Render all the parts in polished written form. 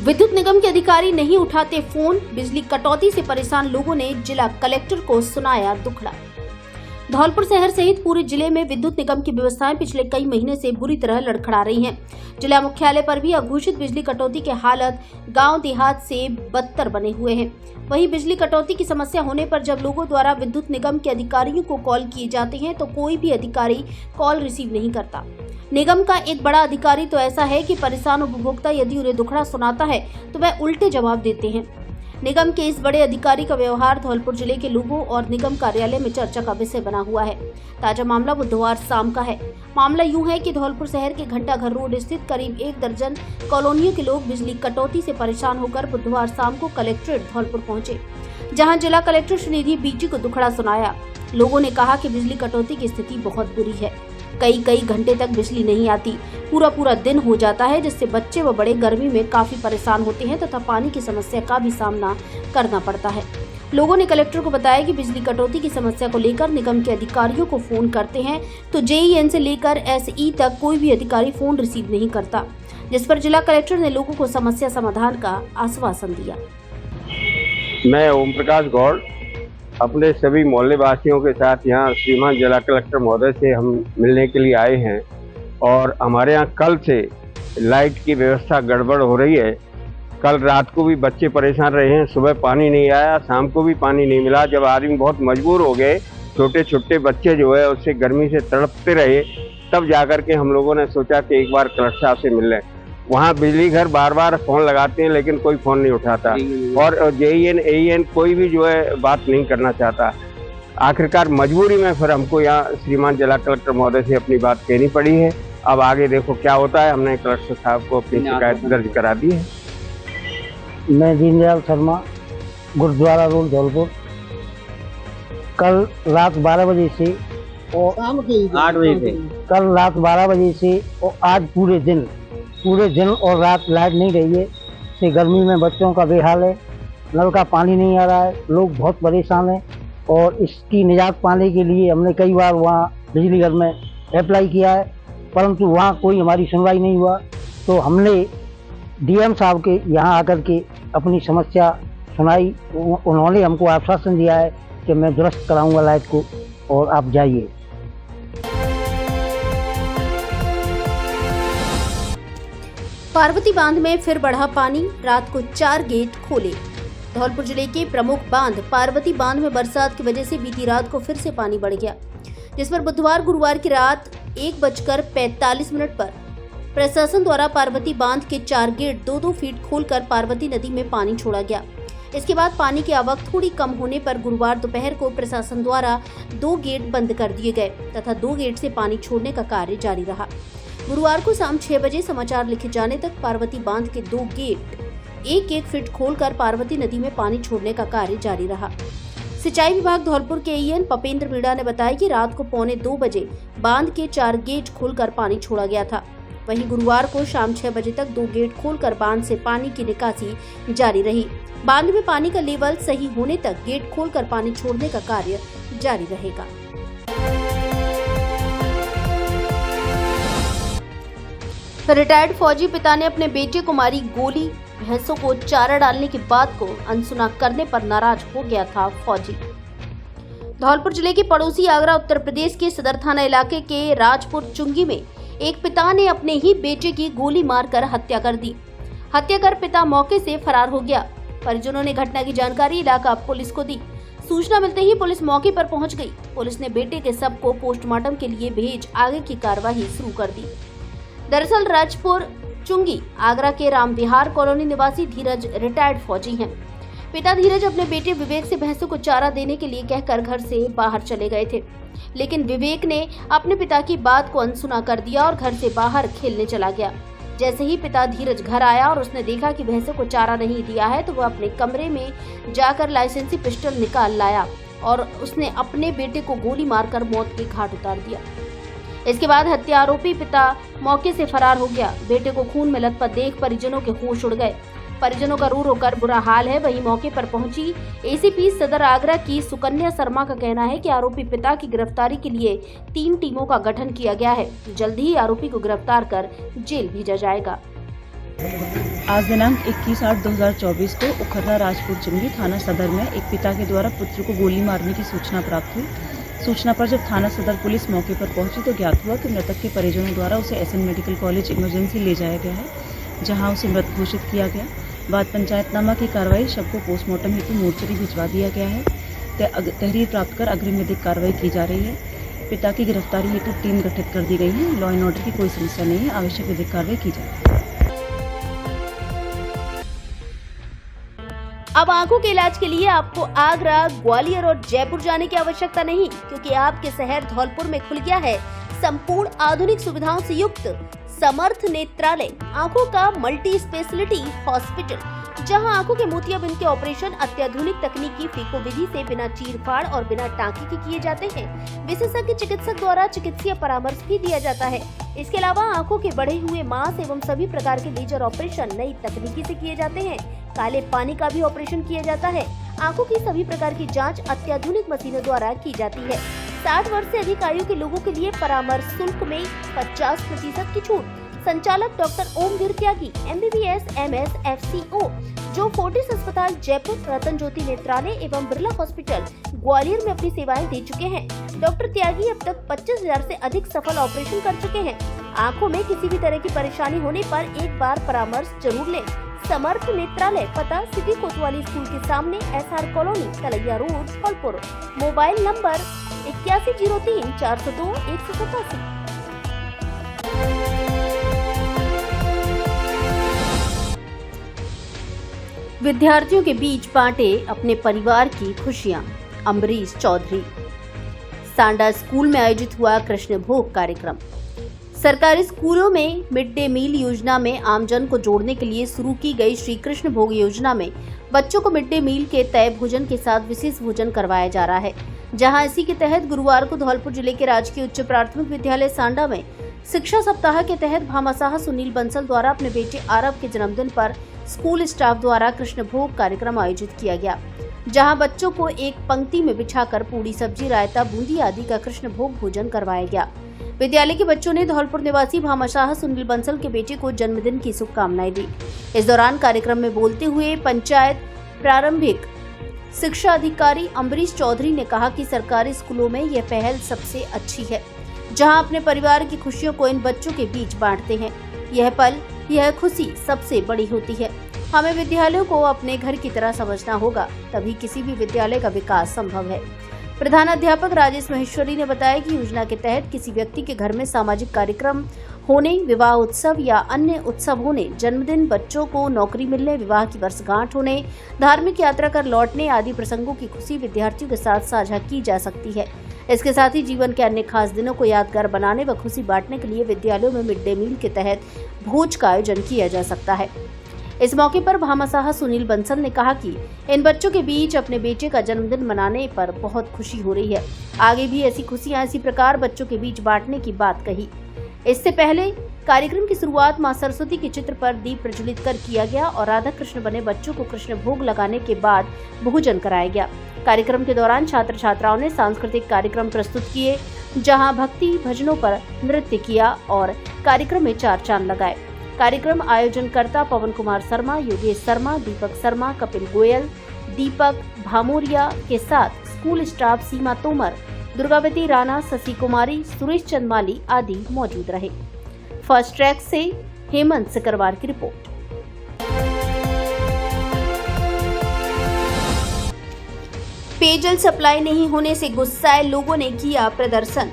विद्युत निगम के अधिकारी नहीं उठाते फोन, बिजली कटौती से परेशान लोगों ने जिला कलेक्टर को सुनाया दुखड़ा। धौलपुर शहर सहित पूरे जिले में विद्युत निगम की व्यवस्थाएं पिछले कई महीने से बुरी तरह लड़खड़ा रही हैं। जिला मुख्यालय पर भी अघोषित बिजली कटौती के हालात गांव देहात से बदतर बने हुए हैं। वहीं बिजली कटौती की समस्या होने पर जब लोगों द्वारा विद्युत निगम के अधिकारियों को कॉल किए जाते हैं तो कोई भी अधिकारी कॉल रिसीव नहीं करता। निगम का एक बड़ा अधिकारी तो ऐसा है कि परेशान उपभोक्ता यदि उन्हें दुखड़ा सुनाता है तो वह उल्टे जवाब देते हैं। निगम के इस बड़े अधिकारी का व्यवहार धौलपुर जिले के लोगों और निगम कार्यालय में चर्चा का विषय बना हुआ है। ताजा मामला बुधवार शाम का है। मामला यूं है कि धौलपुर शहर के घंटाघर रोड स्थित करीब 1 दर्जन कॉलोनियों के लोग बिजली कटौती से परेशान होकर बुधवार शाम को कलेक्ट्रेट धौलपुर पहुंचे, जहां जिला कलेक्टर सुनिधि बीजी को दुखड़ा सुनाया। लोगों ने कहा कि बिजली कटौती की स्थिति बहुत बुरी है, कई घंटे तक बिजली नहीं आती, पूरा दिन हो जाता है, जिससे बच्चे व बड़े गर्मी में काफी परेशान होते हैं तथा पानी की समस्या का भी सामना करना पड़ता है। लोगों ने कलेक्टर को बताया कि बिजली कटौती की समस्या को लेकर निगम के अधिकारियों को फोन करते हैं तो जेईएन से लेकर एसई तक कोई भी अधिकारी फोन रिसीव नहीं करता, जिस पर जिला कलेक्टर ने लोगों को समस्या समाधान का आश्वासन दिया। मैं ओम प्रकाश गौड़ अपने सभी मोहल्ले वासियों के साथ यहाँ श्रीमान जिला कलेक्टर महोदय से हम मिलने के लिए आए हैं और हमारे यहाँ कल से लाइट की व्यवस्था गड़बड़ हो रही है। कल रात को भी बच्चे परेशान रहे हैं, सुबह पानी नहीं आया, शाम को भी पानी नहीं मिला। जब आदमी बहुत मजबूर हो गए, छोटे छोटे बच्चे जो है उससे गर्मी से तड़पते रहे, तब जाकर के हम लोगों ने सोचा कि एक बार कलेक्टर साहब से मिल लें। वहाँ बिजली घर बार बार फोन लगाते हैं लेकिन कोई फोन नहीं उठाता और जेईएन एईएन कोई भी जो है बात नहीं करना चाहता। आखिरकार मजबूरी में फिर हमको यहाँ श्रीमान जिला कलेक्टर महोदय से अपनी बात कहनी पड़ी है। अब आगे देखो क्या होता है। हमने कलेक्टर साहब को अपनी शिकायत दर्ज करा दी है। मैं दीनदयाल शर्मा, गुरुद्वारा रोड धौलपुर, कल रात 12 बजे से और 8 बजे से कल रात 12 बजे से और आज पूरे दिन और रात लाइट नहीं रही है। से गर्मी में बच्चों का बेहाल है, नल का पानी नहीं आ रहा है, लोग बहुत परेशान हैं और इसकी निजात पाने के लिए हमने कई बार वहाँ बिजली घर में अप्लाई किया है, परंतु वहाँ कोई हमारी सुनवाई नहीं हुआ। तो हमने डीएम साहब के यहाँ आकर के अपनी समस्या सुनाई। उन्होंने हमको आश्वासन दिया है कि मैं दुरुस्त कराऊंगा लाइट को और आप जाइए। पार्वती बांध में फिर बढ़ा पानी, रात को 4 गेट खोले। धौलपुर जिले के प्रमुख बांध पार्वती बांध में बरसात की वजह से बीती रात को फिर से पानी बढ़ गया, जिस पर गुरुवार की रात 1:45 पर प्रशासन द्वारा पार्वती बांध के 4 गेट 2-2 फीट खोलकर पार्वती नदी में पानी छोड़ा गया। इसके बाद पानी की आवक थोड़ी कम होने पर गुरुवार दोपहर को प्रशासन द्वारा 2 गेट बंद कर दिए गए तथा 2 गेट से पानी छोड़ने का कार्य जारी रहा। गुरुवार को शाम 6 बजे समाचार लिखे जाने तक पार्वती बांध के 2 गेट 1-1 फीट खोलकर पार्वती नदी में पानी छोड़ने का कार्य जारी रहा। सिंचाई विभाग धौलपुर के एईएन पपेंद्र मीणा ने बताया कि रात को 1:45 बजे बांध के 4 गेट खोलकर पानी छोड़ा गया था। वहीं गुरुवार को शाम 6 बजे तक 2 गेट खोलकर बांध से पानी की निकासी जारी रही। बांध में पानी का लेवल सही होने तक गेट खोलकर पानी छोड़ने का कार्य जारी रहेगा। रिटायर्ड फौजी पिता ने अपने बेटे को मारी गोली, भैंसों को चारा डालने की बात को अनसुना करने पर नाराज हो गया था फौजी। धौलपुर जिले के पड़ोसी आगरा उत्तर प्रदेश के सदर थाना इलाके के राजपुर चुंगी में एक पिता ने अपने ही बेटे की गोली मारकर हत्या कर दी। हत्या कर पिता मौके से फरार हो गया। परिजनों ने घटना की जानकारी इलाका पुलिस को दी। सूचना मिलते ही पुलिस मौके पर पहुंच गई। पुलिस ने बेटे के शव को पोस्टमार्टम के लिए भेज आगे की कार्यवाही शुरू कर दी। दरअसल राजपुर चुंगी आगरा के राम विहार कॉलोनी निवासी धीरज रिटायर्ड फौजी हैं। पिता धीरज अपने बेटे विवेक से भैंसों को चारा देने के लिए कहकर घर से बाहर चले गए थे, लेकिन विवेक ने अपने पिता की बात को अनसुना कर दिया और घर से बाहर खेलने चला गया। जैसे ही पिता धीरज घर आया और उसने देखा कि भैंसों को चारा नहीं दिया है तो वह अपने कमरे में जाकर लाइसेंसी पिस्टल निकाल लाया और उसने अपने बेटे को गोली मारकर मौत के घाट उतार दिया। इसके बाद हत्या आरोपी पिता मौके से फरार हो गया। बेटे को खून में लथपथ देख परिजनों के होश उड़ गए। परिजनों का रो रो कर बुरा हाल है। वहीं मौके पर पहुंची एसीपी सदर आगरा की सुकन्या शर्मा का कहना है कि आरोपी पिता की गिरफ्तारी के लिए 3 टीमों का गठन किया गया है। जल्द ही आरोपी को गिरफ्तार कर जेल भेजा जाएगा। आज दिनांक 21/8/2024 को उखरना राजपुर चिंगी थाना सदर में एक पिता के द्वारा पुत्र को गोली मारने की सूचना प्राप्त हुई। सूचना पर जब थाना सदर पुलिस मौके पर पहुंची तो ज्ञात हुआ कि मृतक के परिजनों द्वारा उसे एसएन मेडिकल कॉलेज इमरजेंसी ले जाया गया है, जहां उसे मृत घोषित किया गया। बाद पंचायतनामा की कार्रवाई शव को पोस्टमार्टम हेतु मोर्चरी भिजवा दिया गया है। तहरीर प्राप्त कर अग्रिम विधिक कार्रवाई की जा रही है। पिता की गिरफ्तारी हेतु टीम गठित कर दी गई है। लॉ एंड ऑर्डर की कोई समस्या नहीं है, आवश्यक विधिक कार्रवाई की जाए। अब आंखों के इलाज के लिए आपको आगरा, ग्वालियर और जयपुर जाने की आवश्यकता नहीं, क्योंकि आपके शहर धौलपुर में खुल गया है संपूर्ण आधुनिक सुविधाओं से युक्त समर्थ नेत्रालय, आंखों का मल्टी स्पेशलिटी हॉस्पिटल, जहां आंखों के मोतियाबिंद के ऑपरेशन अत्याधुनिक तकनीकी फीको विधि से बिना चीरफाड़ और बिना टाँके के किए जाते हैं। विशेषज्ञ चिकित्सक द्वारा चिकित्सीय परामर्श भी दिया जाता है। इसके अलावा आंखों के बढ़े हुए मांस एवं सभी प्रकार के लेजर ऑपरेशन नई तकनीकी से किए जाते हैं। काले पानी का भी ऑपरेशन किया जाता है। आंखों की सभी प्रकार की जांच अत्याधुनिक मशीनों द्वारा की जाती है। 60 वर्ष से अधिक आयु के लोगों के लिए परामर्श शुल्क में 50% की छूट। संचालक डॉक्टर ओमवीर त्यागी, MBBS MS FCO, जो फोर्टिस अस्पताल जयपुर, रतन ज्योति नेत्रालय एवं बिरला हॉस्पिटल ग्वालियर में अपनी सेवाएं दे चुके हैं। डॉक्टर त्यागी अब तक 25,000 से अधिक सफल ऑपरेशन कर चुके हैं। आंखों में किसी भी तरह की परेशानी होने पर एक बार परामर्श जरूर लें। समर्थ नेत्रालय, पता सिटी कोतवाली स्कूल के सामने, SR colony, Talaiya road, Dholpur. Mobile number 8103 402 187। विद्यार्थियों के बीच बांटे अपने परिवार की खुशियां, अम्बरीश चौधरी। सांडा स्कूल में आयोजित हुआ कृष्ण भोग कार्यक्रम। सरकारी स्कूलों में मिड डे मील योजना में आमजन को जोड़ने के लिए शुरू की गई श्री कृष्ण भोग योजना में बच्चों को मिड डे मील के तय भोजन के साथ विशेष भोजन करवाया जा रहा है, जहां इसी के तहत गुरुवार को धौलपुर जिले के राजकीय उच्च प्राथमिक विद्यालय सांडा में शिक्षा सप्ताह के तहत भामाशाह सुनील बंसल द्वारा अपने बेटे आरव के जन्मदिन पर स्कूल स्टाफ द्वारा कृष्ण भोग कार्यक्रम आयोजित किया गया, जहां बच्चों को एक पंक्ति में बिछाकर पूरी, सब्जी, रायता, बूंदी आदि का कृष्ण भोग भोजन करवाया गया। विद्यालय के बच्चों ने धौलपुर निवासी भामाशाह सुनील बंसल के बेटे को जन्मदिन की शुभकामनाएं दी। इस दौरान कार्यक्रम में बोलते हुए पंचायत प्रारंभिक शिक्षा अधिकारी अम्बरीश चौधरी ने कहा कि सरकारी स्कूलों में यह पहल सबसे अच्छी है, जहां अपने परिवार की खुशियों को इन बच्चों के बीच बांटते हैं। यह पल, यह खुशी सबसे बड़ी होती है। हमें विद्यालयों को अपने घर की तरह समझना होगा, तभी किसी भी विद्यालय का विकास संभव है। प्रधानाध्यापक राजेश महेश्वरी ने बताया कि योजना के तहत किसी व्यक्ति के घर में सामाजिक कार्यक्रम होने, विवाह उत्सव या अन्य उत्सव होने, जन्मदिन, बच्चों को नौकरी मिलने, विवाह की वर्षगांठ होने, धार्मिक यात्रा कर लौटने आदि प्रसंगों की खुशी विद्यार्थियों के साथ साझा की जा सकती है। इसके साथ ही जीवन के अन्य खास दिनों को यादगार बनाने व खुशी बांटने के लिए विद्यालयों में मिड डे मील के तहत भोज का आयोजन किया जा सकता है। इस मौके पर भामाशाह सुनील बंसल ने कहा कि इन बच्चों के बीच अपने बेटे का जन्मदिन मनाने पर बहुत खुशी हो रही है। आगे भी ऐसी खुशियां इसी प्रकार बच्चों के बीच बांटने की बात कही। इससे पहले कार्यक्रम की शुरुआत मां सरस्वती के चित्र पर दीप प्रज्वलित कर किया गया और राधा कृष्ण बने बच्चों को कृष्ण भोग लगाने के बाद भोजन कराया गया। कार्यक्रम के दौरान छात्र छात्राओं ने सांस्कृतिक कार्यक्रम प्रस्तुत किए, जहां भक्ति भजनों पर नृत्य किया और कार्यक्रम में 4 चांद लगाए। कार्यक्रम आयोजनकर्ता पवन कुमार शर्मा, योगेश शर्मा, दीपक शर्मा, कपिल गोयल, दीपक भामोरिया के साथ स्कूल स्टाफ सीमा तोमर, दुर्गावती राणा, शशि कुमारी, सुरेश चंदमाली आदि मौजूद रहे। फर्स्ट ट्रैक से हेमंत सिकरवार की रिपोर्ट। पेयजल सप्लाई नहीं होने से गुस्साए लोगों ने किया प्रदर्शन।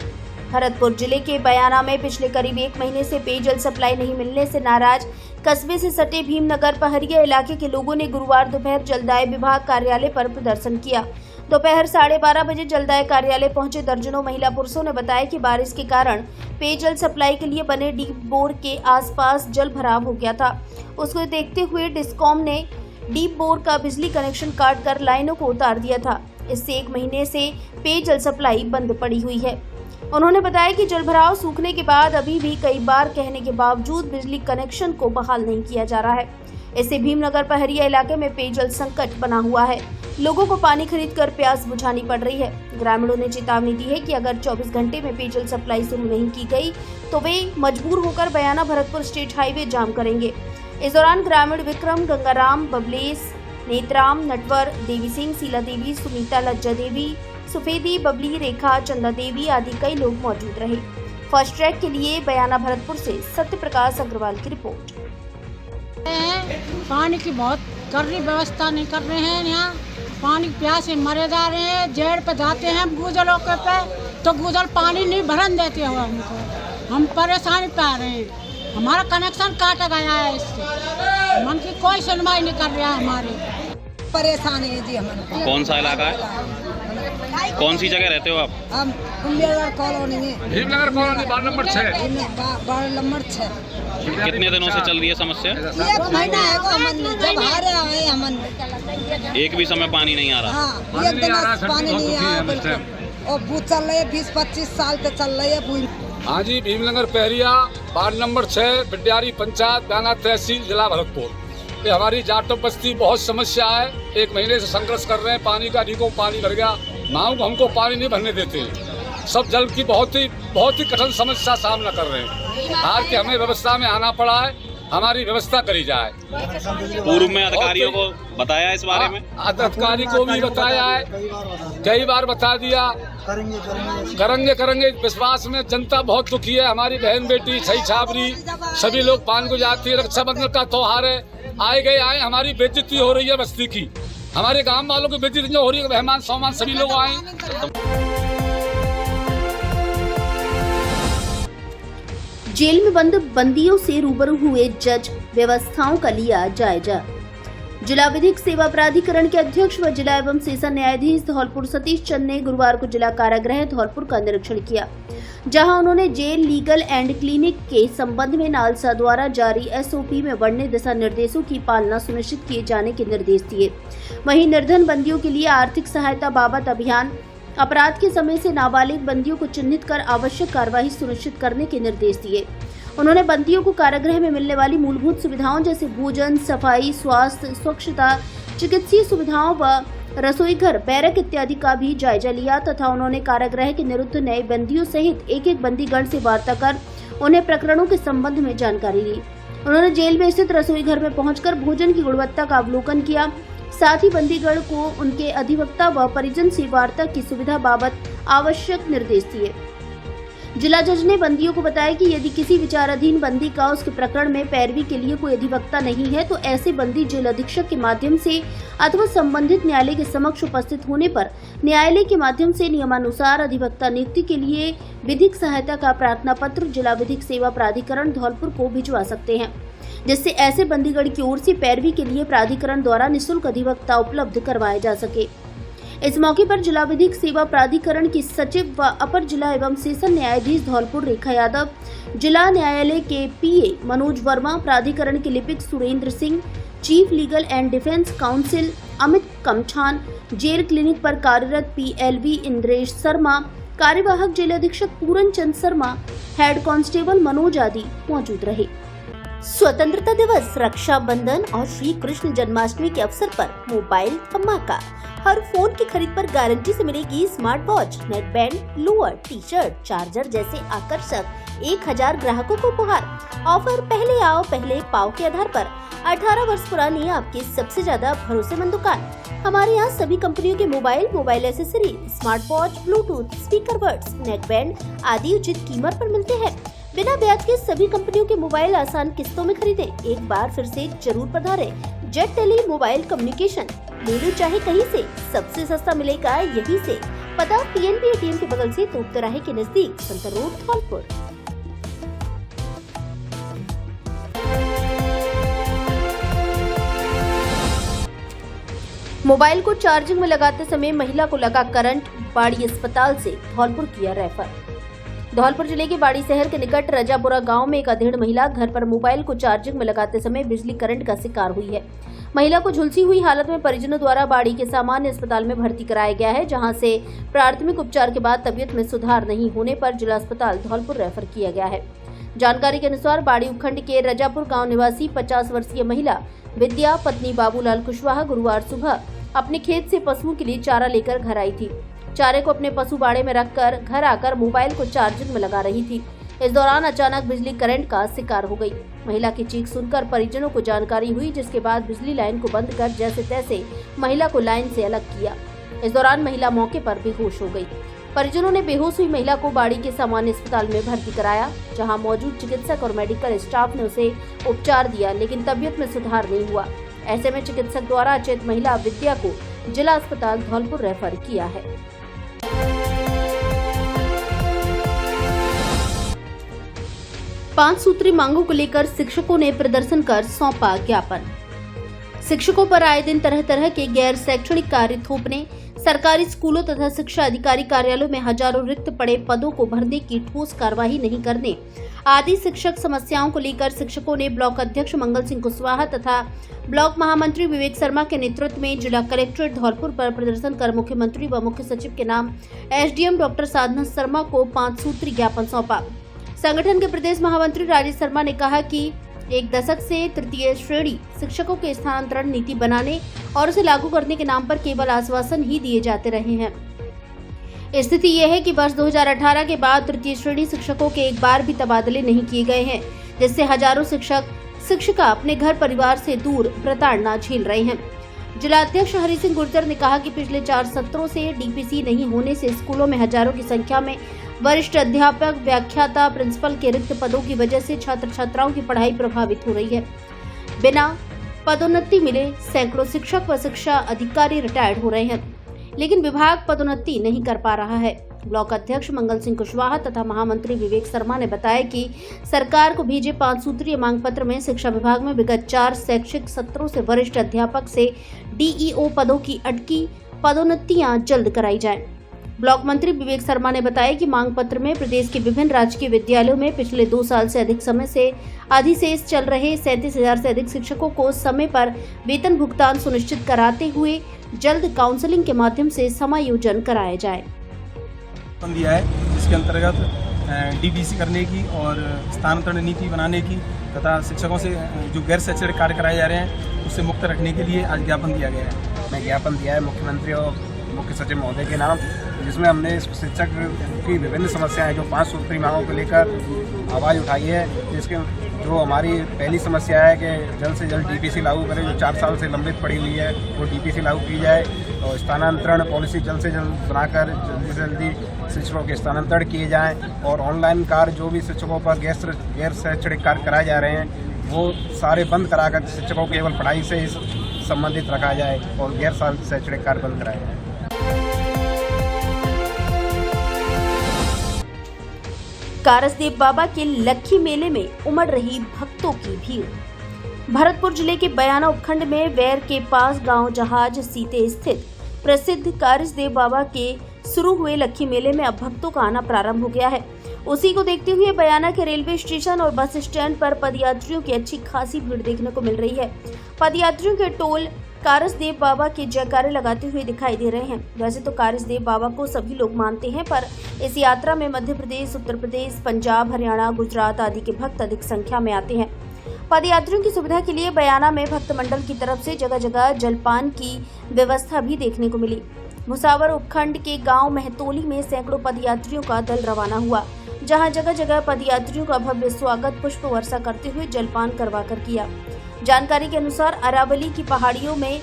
भरतपुर जिले के बयाना में पिछले करीब 1 महीने से पेयजल सप्लाई नहीं मिलने से नाराज कस्बे से सटे भीमनगर पहरिया इलाके के लोगों ने गुरुवार दोपहर जलदाय विभाग कार्यालय पर प्रदर्शन किया। दोपहर 12:30 बजे जलदाय कार्यालय पहुंचे दर्जनों महिला पुरुषों ने बताया कि बारिश के कारण पेयजल सप्लाई के लिए बने डीप बोर के आसपास जल भराव हो गया था। उसको देखते हुए डिस्कॉम ने डीप बोर का बिजली कनेक्शन काट कर लाइनों को उतार दिया था। इससे 1 महीने से पेयजल सप्लाई बंद पड़ी हुई है। उन्होंने बताया कि जलभराव सूखने के बाद अभी भी कई बार कहने के बावजूद बिजली कनेक्शन को बहाल नहीं किया जा रहा है। इससे भीमनगर पहरिया इलाके में पेयजल संकट बना हुआ है। लोगों को पानी खरीदकर प्यास बुझानी पड़ रही है। ग्रामीणों ने चेतावनी दी है कि अगर 24 घंटे में पेयजल सप्लाई शुरू नहीं की गई तो वे मजबूर होकर बयाना भरतपुर स्टेट हाईवे जाम करेंगे। इस दौरान ग्रामीण विक्रम, गंगाराम, बबलेश, नेतराम, नटवर, देवी सिंह, शीला देवी, सुनीता, लज्जा देवी, सुफेदी, बबली, रेखा, चंदा देवी आदि कई लोग मौजूद रहे। फर्स्ट ट्रैक के लिए बयाना भरतपुर से सत्य प्रकाश अग्रवाल की रिपोर्ट। पानी की बहुत करनी व्यवस्था नहीं कर रहे हैं। यहाँ पानी प्यास से मरे जा रहे हैं। जेड़ पे जाते हैं गूजलों के पे तो गूजल पानी नहीं भरन देते हो हमको। हम परेशानी पा रहे हैं। हमारा कनेक्शन काटा गया है इससे। मन की कोई सुनवाई नहीं कर रहा है हमारी। परेशानी है जी हमारे। कौन सा इलाका है? कौन सी जगह रहते हो आप? हम भीमनगर कॉलोनी में। Bhimnagar colony ward number 6। Ward number 6। कितने दिनों से चल रही है समस्या? 1 महीना है को हमन जब हारे आए हमन। एक भी समय पानी नहीं आ रहा? हाँ, एक दिन पानी नहीं आया बिल्कुल। और बूथ चल रही है 20-25 साल से चल रही है बूथ। हाँ जी, भीमनगर पहरिया वार्ड नंबर 6, बिड्यारी पंचायत, बयाना तहसील, जिला भरतपुर। ये हमारी जाटो बस्ती बहुत समस्या है। 1 महीने से संघर्ष कर रहे हैं। पानी का ढीकों पानी भर गया। नाव को हमको पानी नहीं भरने देते। सब जल की बहुत ही कठिन समस्या सामना कर रहे हैं। हार के हमें व्यवस्था में आना पड़ा है। हमारी व्यवस्था करी जाए। पूर्व में अधिकारियों को बताया इस बारे में? अधिकारी को भी बताया है, कई बार बता दिया। करेंगे विश्वास में जनता बहुत दुखी है। हमारी बहन बेटी छई छाबरी सभी लोग पानी को जाती है। रक्षाबंधन का त्योहार है, आए हमारी बेइज्जती हो रही है बस्ती की। हमारे गांव वालों की बेइज्जती हो रही है। मेहमान सामान सभी लोग आए। जेल में बंद बंदियों से रूबरू हुए जज, व्यवस्थाओं का लिया जायजा। जिला विधिक सेवा प्राधिकरण के अध्यक्ष व जिला एवं सेशन न्यायाधीश धौलपुर सतीश चंद ने गुरुवार को जिला कारागृह धौलपुर का निरीक्षण किया, जहां उन्होंने जेल लीगल एंड क्लिनिक के संबंध में नालसा द्वारा जारी SOP में वर्णित दिशा निर्देशों की पालना सुनिश्चित किए जाने के निर्देश दिए। वहीं निर्धन बंदियों के लिए आर्थिक सहायता बाबत अभियान, अपराध के समय से नाबालिग बंदियों को चिन्हित कर आवश्यक कार्यवाही सुनिश्चित करने के निर्देश दिए। उन्होंने बंदियों को कारागृह में मिलने वाली मूलभूत सुविधाओं जैसे भोजन, सफाई, स्वास्थ्य, स्वच्छता, चिकित्सीय सुविधाओं व रसोई घर, बैरक इत्यादि का भी जायजा लिया तथा उन्होंने कारागृह के निरुद्ध नए बंदियों सहित एक बंदीगण से वार्ता कर उन्हें प्रकरणों के संबंध में जानकारी दी। उन्होंने जेल में स्थित रसोई घर में पहुंचकर भोजन की गुणवत्ता का अवलोकन किया। साथ ही बंदीगण को उनके अधिवक्ता व परिजन से वार्ता की सुविधा बाबत आवश्यक निर्देश दिए। जिला जज ने बंदियों को बताया कि यदि किसी विचाराधीन बंदी का उसके प्रकरण में पैरवी के लिए कोई अधिवक्ता नहीं है तो ऐसे बंदी जेल अधीक्षक के माध्यम से अथवा संबंधित न्यायालय के समक्ष उपस्थित होने पर न्यायालय के माध्यम से नियमानुसार अधिवक्ता नियुक्ति के लिए विधिक सहायता का प्रार्थना पत्र जिला विधिक सेवा प्राधिकरण धौलपुर को भिजवा सकते हैं, जिससे ऐसे बंदीगण की ओर से पैरवी के लिए प्राधिकरण द्वारा निःशुल्क अधिवक्ता उपलब्ध करवाए जा सके। इस मौके पर जिला विधिक सेवा प्राधिकरण की सचिव व अपर जिला एवं सेशन न्यायाधीश धौलपुर रेखा यादव, जिला न्यायालय के PA मनोज वर्मा, प्राधिकरण के लिपिक Surendra Singh, chief legal and defence counsel Amit कमछान, जेल क्लिनिक पर कार्यरत PLV इंद्रेश शर्मा, कार्यवाहक जेल अधीक्षक पूरन चंद शर्मा, हेड कांस्टेबल मनोज आदि मौजूद रहे। स्वतंत्रता दिवस, रक्षाबंधन और श्री कृष्ण जन्माष्टमी के अवसर पर मोबाइल धमाका। हर फोन की खरीद पर गारंटी से मिलेगी smart watch, neck band, lower, t-shirt, charger जैसे आकर्षक 1000 ग्राहकों को उपहार। ऑफर पहले आओ पहले पाओ के आधार पर 18 वर्ष पुरानी आपकी सबसे ज्यादा भरोसेमंद दुकान। हमारे यहाँ सभी कंपनियों के mobile accessory, smart watch, Bluetooth, speaker buds, neck band आदि उचित कीमत पर मिलते हैं। बिना ब्याज के सभी कंपनियों के मोबाइल आसान किस्तों में खरीदें। एक बार फिर से जरूर पधारें। जेट टेली मोबाइल कम्युनिकेशन, ले लो चाहे कहीं से, सबसे सस्ता मिलेगा यहीं से। पता PNB ATM के बगल से तोप तिराहे के नजदीक, संतर रोड, धौलपुर। मोबाइल को चार्जिंग में लगाते समय महिला को लगा करंट, बाड़ी अस्पताल से धौलपुर किया रेफर। धौलपुर जिले के बाड़ी शहर के निकट रजापुरा गांव में एक अधेड़ महिला घर पर मोबाइल को चार्जिंग में लगाते समय बिजली करंट का शिकार हुई है। महिला को झुलसी हुई हालत में परिजनों द्वारा बाड़ी के सामान्य अस्पताल में भर्ती कराया गया है, जहां से प्राथमिक उपचार के बाद तबीयत में सुधार नहीं होने पर जिला अस्पताल धौलपुर रेफर किया गया है। जानकारी के अनुसार बाड़ी उपखंड के रजापुर गाँव निवासी 50 वर्षीय महिला विद्या पत्नी बाबूलाल कुशवाहा गुरुवार सुबह अपने खेत से पशुओं के लिए चारा लेकर घर आई थी। चारे को अपने पशु बाड़े में रखकर घर आकर मोबाइल को चार्जिंग में लगा रही थी। इस दौरान अचानक बिजली करंट का शिकार हो गई। महिला की चीख सुनकर परिजनों को जानकारी हुई, जिसके बाद बिजली लाइन को बंद कर जैसे तैसे महिला को लाइन से अलग किया। इस दौरान महिला मौके पर बेहोश हो गई। परिजनों ने बेहोश हुई महिला को बाड़ी के सामान्य अस्पताल में भर्ती कराया, जहां मौजूद चिकित्सक और मेडिकल स्टाफ ने उसे उपचार दिया, लेकिन तबीयत में सुधार नहीं हुआ। ऐसे में चिकित्सक द्वारा अचेत महिला विद्या को जिला अस्पताल धौलपुर रेफर किया है। पांच सूत्री मांगों को लेकर शिक्षकों ने प्रदर्शन कर सौंपा ज्ञापन। शिक्षकों पर आए दिन तरह तरह के गैर शैक्षणिक कार्य थोपने, सरकारी स्कूलों तथा शिक्षा अधिकारी कार्यालयों में हजारों रिक्त पड़े पदों को भरने की ठोस कार्यवाही नहीं करने आदि शिक्षक समस्याओं को लेकर शिक्षकों ने ब्लॉक अध्यक्ष मंगल सिंह कुशवाहा तथा ब्लॉक महामंत्री विवेक शर्मा के नेतृत्व में जिला कलेक्ट्रेट धौलपुर पर प्रदर्शन कर मुख्यमंत्री व मुख्य सचिव के नाम एसडीएम डॉक्टर साधना शर्मा को 5 सूत्री ज्ञापन सौंपा। संगठन के प्रदेश महामंत्री राजेश शर्मा ने कहा कि एक दशक से तृतीय श्रेणी शिक्षकों के स्थानांतरण नीति बनाने और उसे लागू करने के नाम पर केवल आश्वासन ही दिए जाते रहे हैं। स्थिति यह है कि वर्ष 2018 के बाद तृतीय श्रेणी शिक्षकों के एक बार भी तबादले नहीं किए गए हैं, जिससे हजारों शिक्षक शिक्षिका अपने घर परिवार से दूर प्रताड़ना झेल रहे हैं। जिलाध्यक्ष हरि सिंह गुर्जर ने कहा कि पिछले 4 सत्रों से डीपीसी नहीं होने से स्कूलों में हजारों की संख्या में वरिष्ठ अध्यापक, व्याख्याता, प्रिंसिपल के रिक्त पदों की वजह से छात्र छात्राओं की पढ़ाई प्रभावित हो रही है। बिना पदोन्नति मिले सैकड़ों शिक्षक व शिक्षा अधिकारी रिटायर्ड हो रहे हैं, लेकिन विभाग पदोन्नति नहीं कर पा रहा है। ब्लॉक अध्यक्ष मंगल सिंह कुशवाहा तथा महामंत्री विवेक शर्मा ने बताया कि सरकार को भेजे 5 सूत्रीय मांग पत्र में शिक्षा विभाग में विगत 4 शैक्षिक सत्रों से वरिष्ठ अध्यापक से डीईओ पदों की अटकी पदोन्नतियां जल्द कराई जाएं। ब्लॉक मंत्री विवेक शर्मा ने बताया कि मांग पत्र में प्रदेश के विभिन्न राजकीय विद्यालयों में पिछले 2 साल से अधिक समय से अधिशेष चल रहे 37,000 से अधिक शिक्षकों को समय पर वेतन भुगतान सुनिश्चित कराते हुए जल्द काउंसलिंग के माध्यम से समायोजन कराया जाए। दिया है जिसके अंतर्गत डीपीसी करने की और स्थानांतरण नीति बनाने की तथा शिक्षकों से जो गैर शैक्षणिक कार्य कराए जा रहे हैं उससे मुक्त रखने के लिए आज ज्ञापन दिया गया है। मैं ज्ञापन दिया है मुख्यमंत्री और मुख्य सचिव महोदय के नाम, जिसमें हमने शिक्षक की विभिन्न समस्याएं जो 5 सूत्री मांगों को लेकर आवाज़ उठाई है। जिसके जो हमारी पहली समस्या है कि जल्द से जल्द डीपीसी लागू करें, जो 4 साल से लंबित पड़ी हुई है वो डीपीसी लागू की जाए और स्थानांतरण पॉलिसी जल्द से जल्द बनाकर जल्दी से जल्दी शिक्षकों के स्थानांतरण किए जाएँ और ऑनलाइन कार्य जो भी शिक्षकों पर गैर शैक्षणिक कार्य कराए जा रहे हैं वो सारे बंद कराकर शिक्षकों को केवल पढ़ाई से ही संबंधित रखा जाए और गैर शैक्षणिक कार्य बंद कराए जाए। कारसदेव बाबा के लक्खी मेले में उमड़ रही भक्तों की भीड़। भरतपुर जिले के बयाना उपखंड में वैर के पास गांव जहाज सीते स्थित प्रसिद्ध कारसदेव बाबा के शुरू हुए लक्खी मेले में अब भक्तों का आना प्रारंभ हो गया है। उसी को देखते हुए बयाना के रेलवे स्टेशन और बस स्टैंड पर पदयात्रियों की अच्छी खासी भीड़ देखने को मिल रही है। पदयात्रियों के टोल कारसदेव बाबा के जयकारे लगाते हुए दिखाई दे रहे हैं। वैसे तो कारसदेव बाबा को सभी लोग मानते हैं, पर इस यात्रा में मध्य प्रदेश, उत्तर प्रदेश, पंजाब, हरियाणा, गुजरात आदि के भक्त अधिक संख्या में आते हैं। पदयात्रियों की सुविधा के लिए बयाना में भक्त मंडल की तरफ से जगह जगह जलपान की व्यवस्था भी देखने को मिली। भुसावर उपखंड के गांव महतोली में सैकड़ों पदयात्रियों का दल रवाना हुआ, जहां जगह जगह पदयात्रियों का भव्य स्वागत पुष्प वर्षा करते हुए जलपान करवाकर किया। जानकारी के अनुसार अरावली की पहाड़ियों में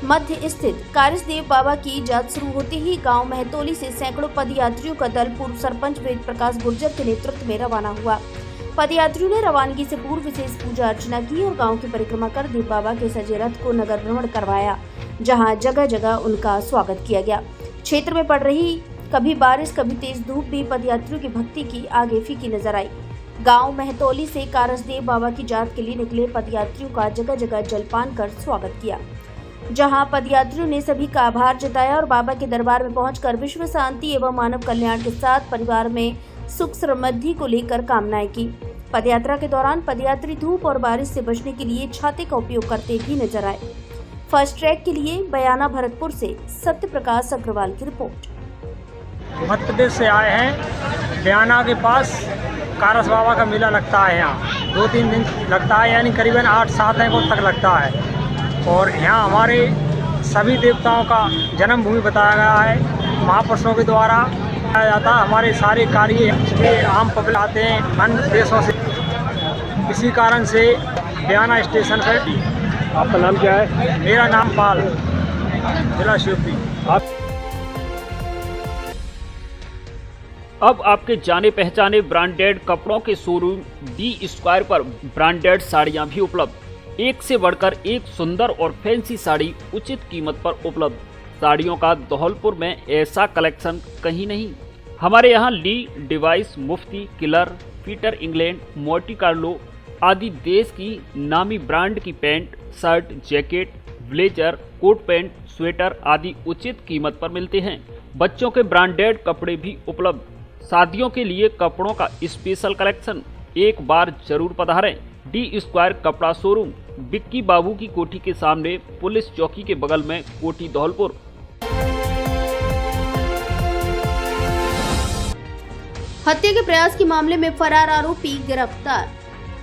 मध्य स्थित कारसदेव बाबा की यात्रा शुरू होते ही गांव महतोली से सैकड़ों पदयात्रियों का दल पूर्व सरपंच वेद प्रकाश गुर्जर के नेतृत्व में रवाना हुआ। पदयात्रियों ने रवानगी से पूर्व विशेष पूजा अर्चना की और गांव की परिक्रमा कर देव बाबा के सजे रथ को नगर भ्रमण करवाया, जहां जगह जगह उनका स्वागत किया गया। क्षेत्र में पड़ रही कभी बारिश कभी तेज धूप भी पदयात्रियों की भक्ति की आगे फीकी नजर आई। गांव महतौली से कारसदेव बाबा की जात के लिए निकले पदयात्रियों का जगह जगह जलपान कर स्वागत किया, जहां पदयात्रियों ने सभी का आभार जताया और बाबा के दरबार में पहुंचकर विश्व शांति एवं मानव कल्याण के साथ परिवार में सुख समृद्धि को लेकर कामनाएं की। पदयात्रा के दौरान पदयात्री धूप और बारिश से बचने के लिए छाते का उपयोग करते भी नजर आए। फर्स्ट ट्रैक के लिए बयाना भरतपुर से सत्य प्रकाश अग्रवाल की रिपोर्ट। मध्य प्रदेश से आए हैं। बयाना के पास कारस बाबा का मेला लगता है। यहाँ 2-3 दिन लगता है, यानी करीबन 8-7 तक लगता है। और यहाँ हमारे सभी देवताओं का जन्मभूमि बताया गया है महापुरुषों के द्वारा। जाता। हमारे सारे कार्य ये आम पब्लिक आते हैं अन्य देशों से, इसी कारण से बयाना स्टेशन पर। आपका नाम क्या है? मेरा नाम पाल, जिला शिवपुरी। अब आपके जाने पहचाने ब्रांडेड कपड़ों के शोरूम डी स्क्वायर पर ब्रांडेड साड़ियां भी उपलब्ध। एक से बढ़कर एक सुंदर और फैंसी साड़ी उचित कीमत पर उपलब्ध। साड़ियों का धौलपुर में ऐसा कलेक्शन कहीं नहीं। हमारे यहाँ ली, डिवाइस, Mufti, Killer, Peter England, Monte Carlo आदि देश की नामी ब्रांड की pant, shirt, jacket, blazer, coat pant, sweater आदि उचित कीमत पर मिलते हैं। बच्चों के ब्रांडेड कपड़े भी उपलब्ध। शादियों के लिए कपड़ों का स्पेशल कलेक्शन, एक बार जरूर पधारें। डी स्क्वायर कपड़ा शोरूम, बिक्की बाबू की कोठी के सामने, पुलिस चौकी के बगल में, कोठी धौलपुर। हत्या के प्रयास के मामले में फरार आरोपी गिरफ्तार।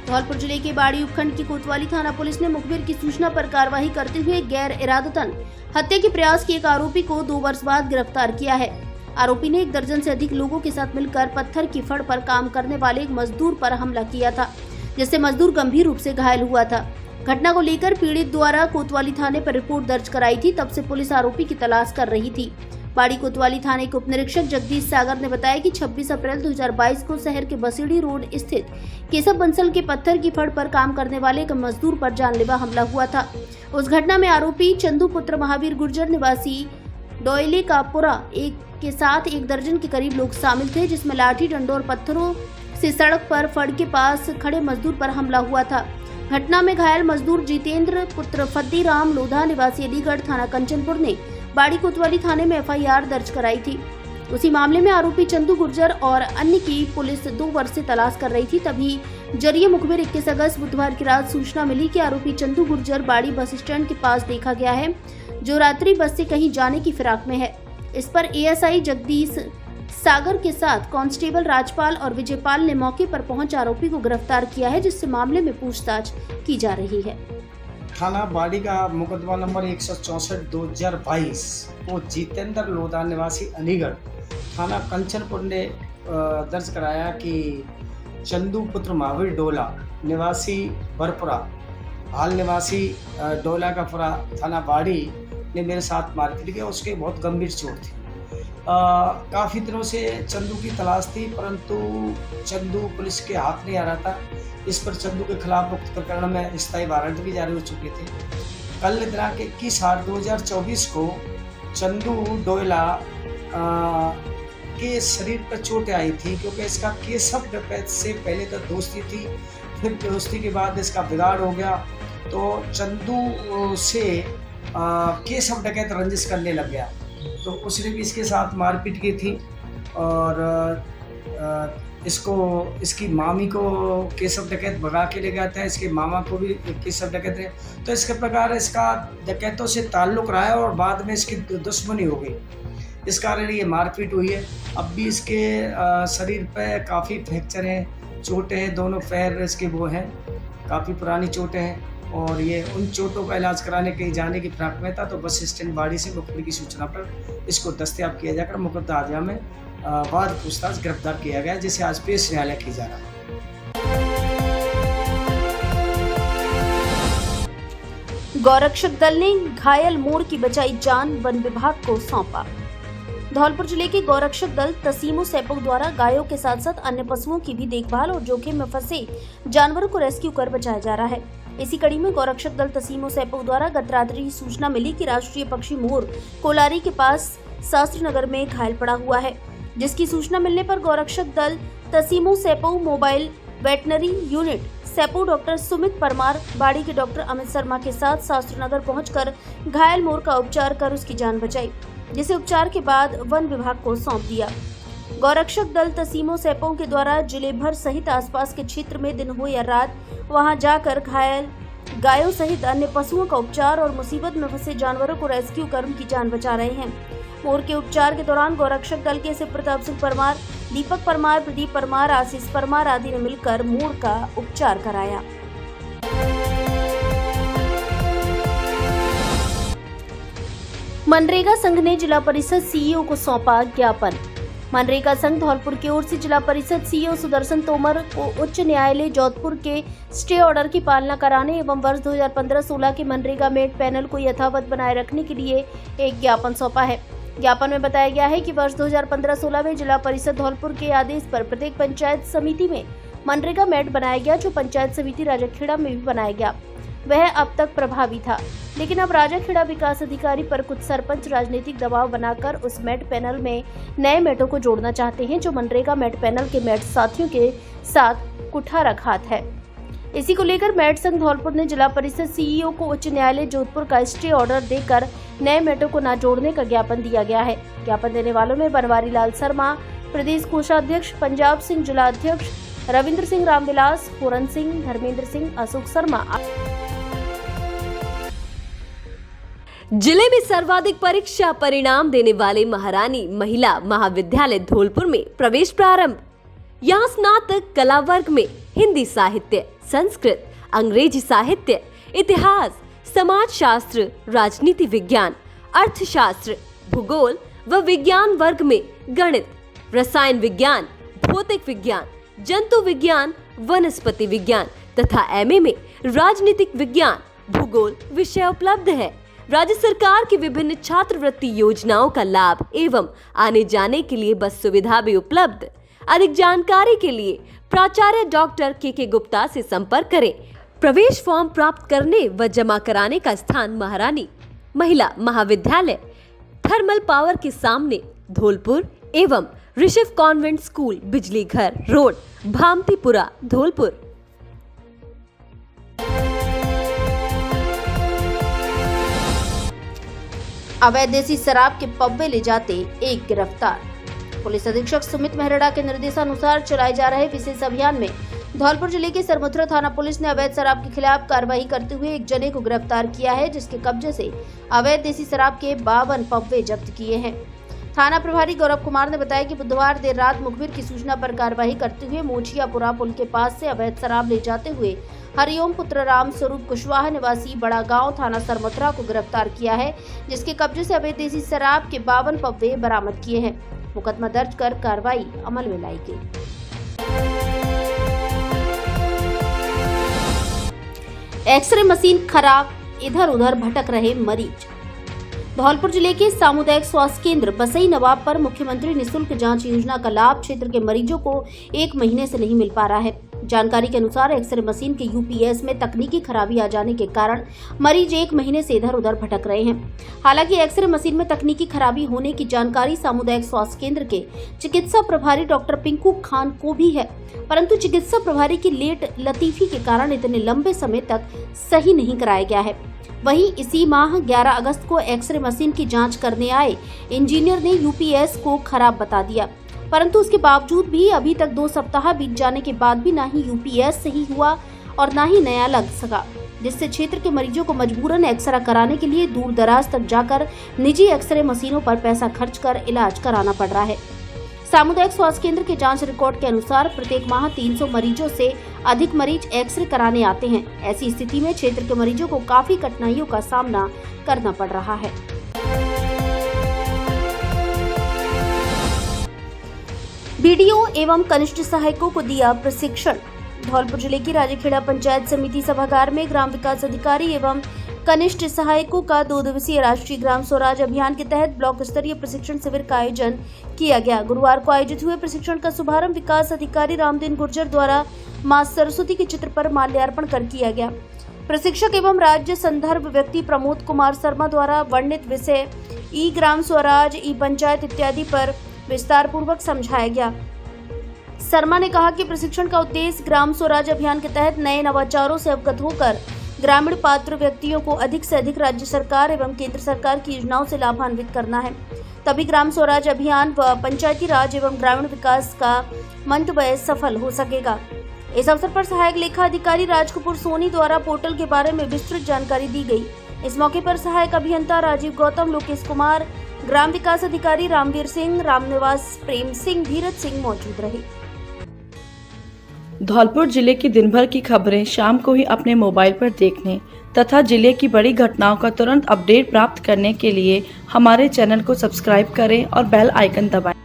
धौलपुर जिले के बाड़ी उपखंड की कोतवाली थाना पुलिस ने मुखबिर की सूचना पर कार्रवाई करते हुए गैर इरादतन हत्या के प्रयास के एक आरोपी को 2 वर्ष बाद गिरफ्तार किया है। आरोपी ने 1 दर्जन से अधिक लोगों के साथ मिलकर पत्थर की फड़ पर काम करने वाले एक मजदूर पर हमला किया था, जिससे मजदूर गंभीर रूप से घायल हुआ था। घटना को लेकर पीड़ित द्वारा कोतवाली थाने पर रिपोर्ट दर्ज कराई थी। तब से पुलिस आरोपी की तलाश कर रही थी। बाड़ी कोतवाली थाने के उप निरीक्षक जगदीश सागर ने बताया कि 26 अप्रैल 2022 को शहर के बसीड़ी रोड स्थित केशव बंसल के पत्थर की फड़ पर काम करने वाले एक मजदूर पर जानलेवा हमला हुआ था। उस घटना में आरोपी चंदू पुत्र महावीर गुर्जर निवासी डोयले कापुरा के साथ 1 दर्जन के करीब लोग शामिल थे, जिसमें लाठी, डंडों और पत्थरों से सड़क पर फड़ के पास खड़े मजदूर पर हमला हुआ था। घटना में घायल मजदूर जितेंद्र पुत्र फद्दीराम लोधा निवासी अलीगढ़ थाना कंचनपुर ने बाड़ी कोतवाली थाने में FIR दर्ज कराई थी। उसी मामले में आरोपी चंदू गुर्जर और अन्य की पुलिस 2 वर्ष से तलाश कर रही थी। तभी जरिए मुखबिर 21 अगस्त बुधवार की रात सूचना मिली कि आरोपी चंदू गुर्जर बाड़ी बस स्टैंड के पास देखा गया है, जो रात्रि बस से कहीं जाने की फिराक में है। इस पर ASI जगदीश सागर के साथ कांस्टेबल राजपाल और विजयपाल ने मौके पर पहुंच आरोपी को गिरफ्तार किया है, जिससे मामले में पूछताछ की जा रही है। थाना बाड़ी का मुकदमा नंबर 164/2022 वो जितेंद्र लोधा निवासी अलीगढ़ थाना कंचनपुर ने दर्ज कराया कि चंदू पुत्र महावीर डोला निवासी बरपुरा, हाल निवासी डोला का पुरा थाना बाड़ी ने मेरे साथ मारपीट किया। उसके बहुत गंभीर चोट थी। काफ़ी दिनों से चंदू की तलाश थी, परंतु चंदू पुलिस के हाथ नहीं आ रहा था। इस पर चंदू के खिलाफ उक्त प्रकरण में स्थायी वारंट भी जारी हो चुके थे। कल दिनांक 21/8/2024 को चंदू डोयला के शरीर पर चोटें आई थी, क्योंकि इसका केशव डकैत से पहले तो दोस्ती थी, फिर दोस्ती के बाद इसका बिगाड़ हो गया, तो चंदू से केशव डकैत रंजिश करने लग गया। तो उसने भी इसके साथ मारपीट की थी और इसकी मामी को केशव डकैत भगा के ले गया था, इसके मामा को भी केशव डकैत है। तो इसके प्रकार इसका डकैतों से ताल्लुक़ रहा है और बाद में इसकी दुश्मनी हो गई, इस कारण ये मारपीट हुई है। अब भी इसके शरीर पे काफ़ी फ्रैक्चर हैं, चोटें हैं, दोनों पैर इसके वो हैं, काफ़ी पुरानी चोटें हैं और ये उन चोटों का इलाज कराने कहीं जाने की फिराक में था। तो बस स्टैंड बाड़ी से मुखबिर की सूचना पर इसको दस्तयाब किया जाकर मुकद्दमा आजिया में बाद पूछताछ गिरफ्तार किया गया, जिसे आज पेश न्यायालय की जा रहा है। गौरक्षक दल ने घायल मोर की बचाई जान, वन विभाग को सौंपा। धौलपुर जिले के गौरक्षक दल तसीमो सैपो द्वारा गायों के साथ साथ अन्य पशुओं की भी देखभाल और जोखिम में फंसे जानवरों को रेस्क्यू कर बचाया जा रहा है। इसी कड़ी में गौरक्षक दल तसीमो सैपो द्वारा गत रात्रि सूचना मिली कि राष्ट्रीय पक्षी मोर कोलारी के पास शास्त्री नगर में घायल पड़ा हुआ है, जिसकी सूचना मिलने पर गौरक्षक दल तसीमो सैपो मोबाइल वेटनरी यूनिट सैपो डॉक्टर सुमित परमार, बाड़ी के डॉक्टर अमित शर्मा के साथ शास्त्री नगर पहुंचकर घायल मोर का उपचार कर उसकी जान बचाई, जिसे उपचार के बाद वन विभाग को सौंप दिया। गौरक्षक दल तसीमो सैपो के द्वारा जिले भर सहित आसपास के क्षेत्र में दिन हो या रात वहां जाकर घायल गायों सहित अन्य पशुओं का उपचार और मुसीबत में फंसे जानवरों को रेस्क्यू कर उनकी जान बचा रहे हैं। मोर के उपचार के दौरान गौरक्षक दल के शिव प्रताप सिंह परमार, दीपक परमार, प्रदीप परमार, आशीष परमार आदि ने मिलकर मोर का उपचार कराया। मनरेगा संघ ने जिला परिषद CEO को सौंपा ज्ञापन। मनरेगा संघ धौलपुर की ओर से जिला परिषद सीईओ सुदर्शन तोमर को उच्च न्यायालय जोधपुर के स्टे ऑर्डर की पालना कराने एवं वर्ष 2015-16 के मनरेगा मेड पैनल को यथावत बनाए रखने के लिए एक ज्ञापन सौंपा है। ज्ञापन में बताया गया है कि वर्ष 2015-16 में जिला परिषद धौलपुर के आदेश पर प्रत्येक पंचायत समिति में मनरेगा मेड बनाया गया, जो पंचायत समिति राजाखेड़ा में भी बनाया गया। वह अब तक प्रभावी था, लेकिन अब राजाखेड़ा विकास अधिकारी पर कुछ सरपंच राजनीतिक दबाव बनाकर उस मेड पैनल में नए मेटों को जोड़ना चाहते हैं, जो मनरेगा मेड पैनल के मेट साथियों के साथ कुठाराघात है। इसी को लेकर मेड संघ धौलपुर ने जिला परिषद सीईओ को उच्च न्यायालय जोधपुर का स्टे ऑर्डर देकर नए मेटों को न जोड़ने का ज्ञापन दिया गया है। ज्ञापन देने वालों में बनवारी लाल शर्मा, प्रदेश कोषाध्यक्ष, पंजाब सिंह जिला अध्यक्ष, रविंद्र सिंह, रामविलास, पूरन सिंह, धर्मेंद्र सिंह, अशोक शर्मा। जिले में सर्वाधिक परीक्षा परिणाम देने वाले महारानी महिला महाविद्यालय धौलपुर में प्रवेश प्रारंभ। यहाँ स्नातक कला वर्ग में हिंदी साहित्य, संस्कृत, अंग्रेजी साहित्य, इतिहास, समाज शास्त्र, राजनीति विज्ञान, अर्थशास्त्र, भूगोल व विज्ञान वर्ग में गणित, रसायन विज्ञान, भौतिक विज्ञान, जंतु विज्ञान, वनस्पति विज्ञान तथा एमए में राजनीतिक विज्ञान, भूगोल विषय उपलब्ध है। राज्य सरकार की विभिन्न छात्रवृत्ति योजनाओं का लाभ एवं आने जाने के लिए बस सुविधा भी उपलब्ध। अधिक जानकारी के लिए प्राचार्य डॉक्टर के गुप्ता से संपर्क करें। प्रवेश फॉर्म प्राप्त करने व जमा कराने का स्थान महारानी महिला महाविद्यालय, थर्मल पावर के सामने धौलपुर एवं ऋषभ कॉन्वेंट स्कूल, बिजली घर रोड, भामतीपुरा, धौलपुर। अवैध देसी शराब के पब्बे ले जाते एक गिरफ्तार। पुलिस अधीक्षक सुमित मेहरड़ा के निर्देशानुसार चलाए जा रहे विशेष अभियान में धौलपुर जिले के सरमुथरा थाना पुलिस ने अवैध शराब के खिलाफ कार्रवाई करते हुए एक जने को गिरफ्तार किया है, जिसके कब्जे से अवैध देसी शराब के 52 पब्बे जब्त किए हैं। थाना प्रभारी गौरव कुमार ने बताया कि बुधवार देर रात मुखबिर की सूचना पर कार्रवाई करते हुए मोचियापुरा पुल के पास से अवैध शराब ले जाते हुए हरिओम पुत्र राम स्वरूप कुशवाहा निवासी बड़ा गांव थाना सरमुथरा को गिरफ्तार किया है, जिसके कब्जे से अवैध देसी शराब के 52 पब्बे बरामद किए हैं। मुकदमा दर्ज कर कार्रवाई अमल में लाई गई। एक्सरे मशीन खराब, इधर उधर भटक रहे मरीज। धौलपुर जिले के सामुदायिक स्वास्थ्य केंद्र बसई नवाब पर मुख्यमंत्री निःशुल्क जांच योजना का लाभ क्षेत्र के मरीजों को 1 महीने से नहीं मिल पा रहा है। जानकारी के अनुसार एक्सरे मशीन के यूपीएस में तकनीकी खराबी आ जाने के कारण मरीज 1 महीने से इधर उधर भटक रहे हैं। हालांकि एक्सरे मशीन में तकनीकी खराबी होने की जानकारी सामुदायिक स्वास्थ्य केंद्र के चिकित्सा प्रभारी डॉक्टर पिंकू खान को भी है, परंतु चिकित्सा प्रभारी की लेट लतीफी के कारण इतने लंबे समय तक सही नहीं कराया गया है। वहीं इसी माह 11 अगस्त को एक्सरे मशीन की जांच करने आए इंजीनियर ने यूपीएस को खराब बता दिया, परंतु उसके बावजूद भी अभी तक 2 सप्ताह बीत जाने के बाद भी ना ही यूपीएस सही हुआ और ना ही नया लग सका, जिससे क्षेत्र के मरीजों को मजबूरन एक्सरे कराने के लिए दूर दराज तक जाकर निजी एक्सरे मशीनों पर पैसा खर्च कर इलाज कराना पड़ रहा है। सामुदायिक स्वास्थ्य केंद्र के जांच रिकॉर्ड के अनुसार प्रत्येक माह 300 मरीजों से अधिक मरीज एक्सरे कराने आते हैं। ऐसी स्थिति में क्षेत्र के मरीजों को काफी कठिनाइयों का सामना करना पड़ रहा है। बीडीओ एवं कनिष्ठ सहायकों को दिया प्रशिक्षण। धौलपुर जिले की राजाखेड़ा पंचायत समिति सभागार में ग्राम विकास अधिकारी एवं कनिष्ठ सहायकों का 2 दिवसीय राष्ट्रीय ग्राम स्वराज अभियान के तहत ब्लॉक स्तरीय प्रशिक्षण शिविर का आयोजन किया गया। गुरुवार को आयोजित हुए प्रशिक्षण का शुभारंभ विकास अधिकारी रामदीन गुर्जर द्वारा मां सरस्वती के चित्र पर माल्यार्पण कर किया गया। प्रशिक्षक एवं राज्य संदर्भ व्यक्ति प्रमोद कुमार शर्मा द्वारा वर्णित विषय ई ग्राम स्वराज, ई पंचायत इत्यादि पर विस्तार पूर्वक समझाया गया। शर्मा ने कहा कि प्रशिक्षण का उद्देश्य ग्राम स्वराज अभियान के तहत नए नवाचारों से अवगत होकर ग्रामीण पात्र व्यक्तियों को अधिक से अधिक राज्य सरकार एवं केंद्र सरकार की योजनाओं से लाभान्वित करना है, तभी ग्राम स्वराज अभियान व पंचायती राज एवं ग्रामीण विकास का मंतव्य सफल हो सकेगा। इस अवसर पर सहायक लेखा अधिकारी राजकपूर सोनी द्वारा पोर्टल के बारे में विस्तृत जानकारी दी गई। इस मौके पर सहायक अभियंता राजीव गौतम, लोकेश कुमार, ग्राम विकास अधिकारी रामवीर सिंह, रामनिवास प्रेम सिंह, धीरज सिंह मौजूद रहे। धौलपुर जिले की दिन भर की खबरें शाम को ही अपने मोबाइल पर देखने तथा जिले की बड़ी घटनाओं का तुरंत अपडेट प्राप्त करने के लिए हमारे चैनल को सब्सक्राइब करें और बेल आइकन दबाएं।